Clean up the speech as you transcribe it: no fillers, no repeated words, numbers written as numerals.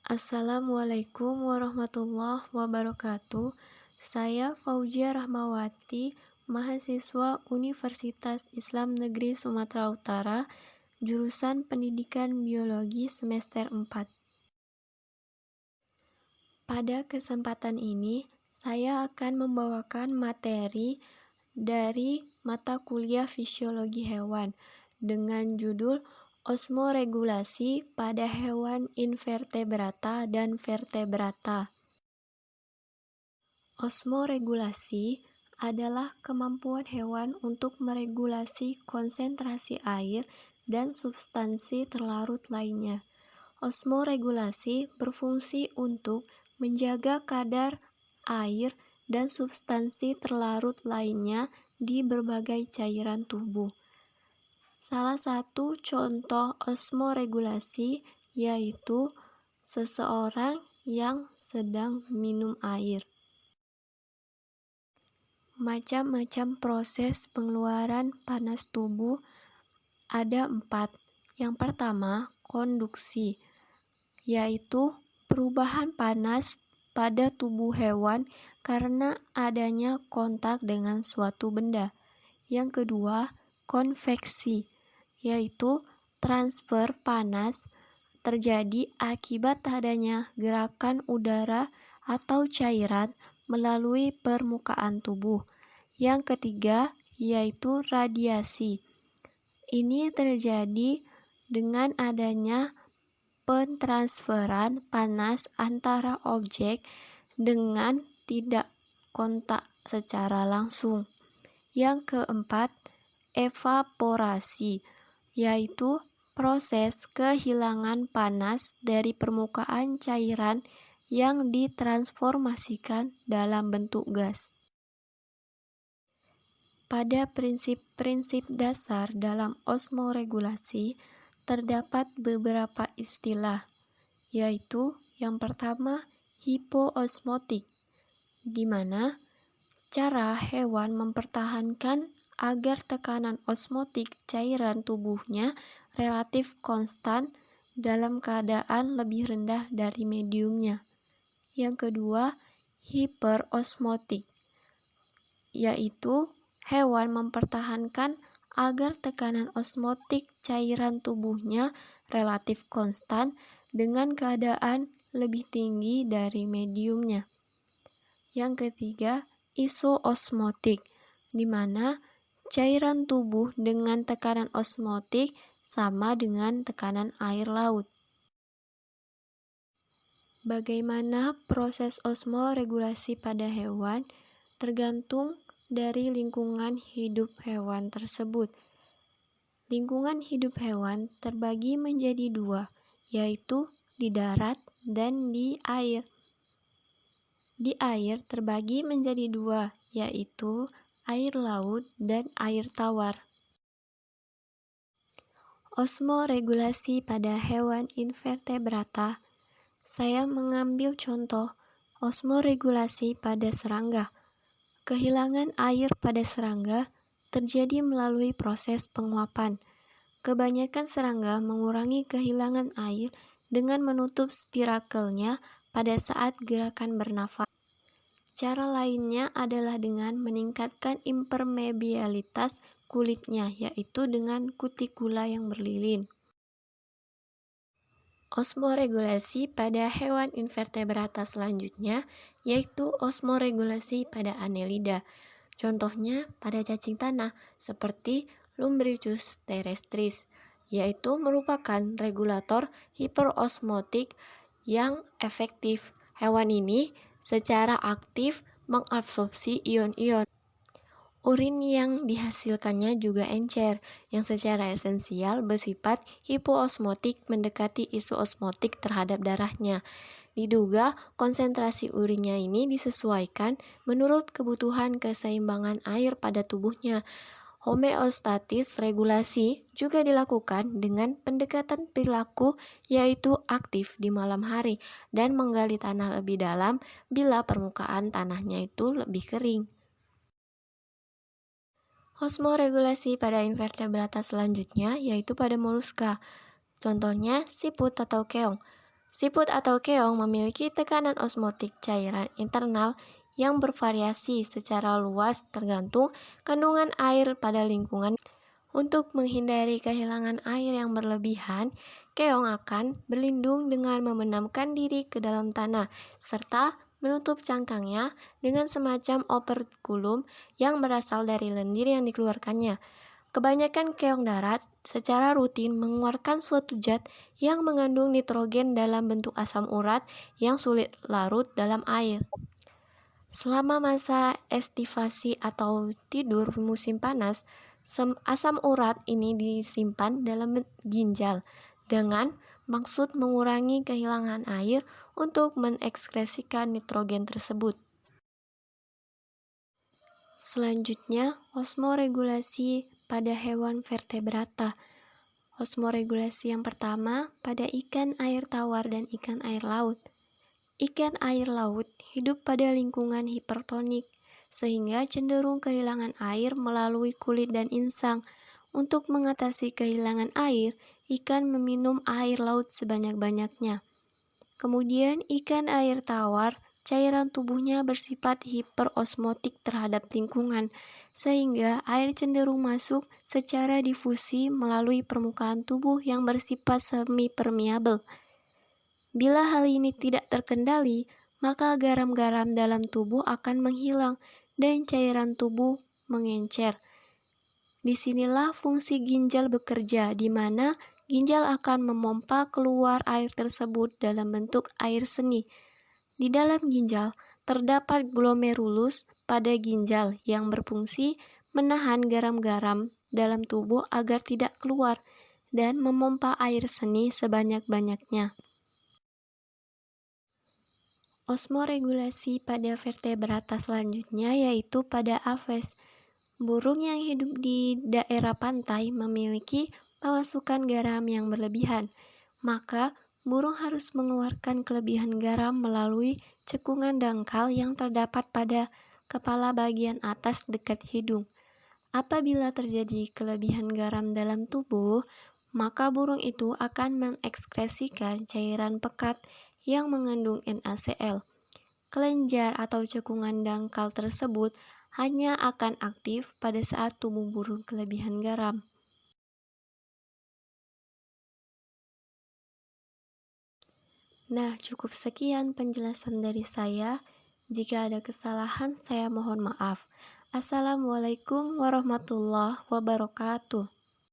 Assalamualaikum warahmatullahi wabarakatuh. Saya Fauzia Rahmawati, mahasiswa Universitas Islam Negeri Sumatera Utara, jurusan Pendidikan Biologi semester 4. Pada kesempatan ini, saya akan membawakan materi dari mata kuliah Fisiologi Hewan dengan judul Osmoregulasi pada hewan invertebrata dan vertebrata. Osmoregulasi adalah kemampuan hewan untuk meregulasi konsentrasi air dan substansi terlarut lainnya. Osmoregulasi berfungsi untuk menjaga kadar air dan substansi terlarut lainnya di berbagai cairan tubuh. Salah satu contoh osmoregulasi yaitu seseorang yang sedang minum air. Macam-macam proses pengeluaran panas tubuh ada 4. Yang pertama, konduksi, yaitu perubahan panas pada tubuh hewan karena adanya kontak dengan suatu benda. Yang kedua, konveksi, yaitu transfer panas terjadi akibat adanya gerakan udara atau cairan melalui permukaan tubuh. Yang ketiga, yaitu radiasi. Ini terjadi dengan adanya pentransferan panas antara objek dengan tidak kontak secara langsung. Yang keempat, evaporasi, yaitu proses kehilangan panas dari permukaan cairan yang ditransformasikan dalam bentuk gas. Pada prinsip-prinsip dasar dalam osmoregulasi terdapat beberapa istilah, yaitu yang pertama hipoosmotik, di mana cara hewan mempertahankan agar tekanan osmotik cairan tubuhnya relatif konstan dalam keadaan lebih rendah dari mediumnya. Yang kedua, hiperosmotik, yaitu hewan mempertahankan agar tekanan osmotik cairan tubuhnya relatif konstan dengan keadaan lebih tinggi dari mediumnya. Yang ketiga, isoosmotik, di mana cairan tubuh dengan tekanan osmotik sama dengan tekanan air laut. Bagaimana proses osmoregulasi pada hewan tergantung dari lingkungan hidup hewan tersebut. Lingkungan hidup hewan terbagi menjadi 2, yaitu di darat dan di air. Di air terbagi menjadi 2, yaitu air laut dan air tawar. Osmoregulasi pada hewan invertebrata. Saya mengambil contoh osmoregulasi pada serangga. Kehilangan air pada serangga terjadi melalui proses penguapan. Kebanyakan serangga mengurangi kehilangan air dengan menutup spirakelnya pada saat gerakan bernafas. Cara lainnya adalah dengan meningkatkan impermeabilitas kulitnya, yaitu dengan kutikula yang berlilin. Osmoregulasi pada hewan invertebrata selanjutnya yaitu osmoregulasi pada Annelida. Contohnya pada cacing tanah seperti Lumbricus terrestris, yaitu merupakan regulator hiperosmotik yang efektif. Hewan ini secara aktif mengabsorpsi ion-ion. Urin yang dihasilkannya juga encer, yang secara esensial bersifat hipoosmotik mendekati isoosmotik terhadap darahnya. Diduga konsentrasi urinnya ini disesuaikan menurut kebutuhan keseimbangan air pada tubuhnya. Homeostatis regulasi juga dilakukan dengan pendekatan perilaku, yaitu aktif di malam hari dan menggali tanah lebih dalam bila permukaan tanahnya itu lebih kering. Osmoregulasi pada invertebrata selanjutnya yaitu pada moluska. Contohnya siput atau keong. Siput atau keong memiliki tekanan osmotik cairan internal yang bervariasi secara luas tergantung kandungan air pada lingkungan. Untuk menghindari kehilangan air yang berlebihan, keong akan berlindung dengan membenamkan diri ke dalam tanah serta menutup cangkangnya dengan semacam operkulum yang berasal dari lendir yang dikeluarkannya. Kebanyakan keong darat secara rutin mengeluarkan suatu zat yang mengandung nitrogen dalam bentuk asam urat yang sulit larut dalam air. Selama masa estivasi atau tidur musim panas, asam urat ini disimpan dalam ginjal dengan maksud mengurangi kehilangan air untuk mengekskresikan nitrogen tersebut. Selanjutnya, osmoregulasi pada hewan vertebrata. Osmoregulasi yang pertama pada ikan air tawar dan ikan air laut. Ikan air laut hidup pada lingkungan hipertonik, sehingga cenderung kehilangan air melalui kulit dan insang. Untuk mengatasi kehilangan air, ikan meminum air laut sebanyak-banyaknya. Kemudian ikan air tawar, cairan tubuhnya bersifat hiperosmotik terhadap lingkungan, sehingga air cenderung masuk secara difusi melalui permukaan tubuh yang bersifat semi-permeabel. Bila hal ini tidak terkendali, maka garam-garam dalam tubuh akan menghilang dan cairan tubuh mengencer. Disinilah fungsi ginjal bekerja, di mana ginjal akan memompa keluar air tersebut dalam bentuk air seni. Di dalam ginjal terdapat glomerulus pada ginjal yang berfungsi menahan garam-garam dalam tubuh agar tidak keluar dan memompa air seni sebanyak-banyaknya. Osmoregulasi pada vertebrata selanjutnya yaitu pada aves. Burung yang hidup di daerah pantai memiliki pemasukan garam yang berlebihan, maka burung harus mengeluarkan kelebihan garam melalui cekungan dangkal yang terdapat pada kepala bagian atas dekat hidung. Apabila terjadi kelebihan garam dalam tubuh, maka burung itu akan mengekskresikan cairan pekat yang mengandung NaCl. Kelenjar atau cekungan dangkal tersebut hanya akan aktif pada saat tubuh burung kelebihan garam. Nah, cukup sekian penjelasan dari saya. Jika ada kesalahan, saya mohon maaf. Assalamualaikum warahmatullahi wabarakatuh.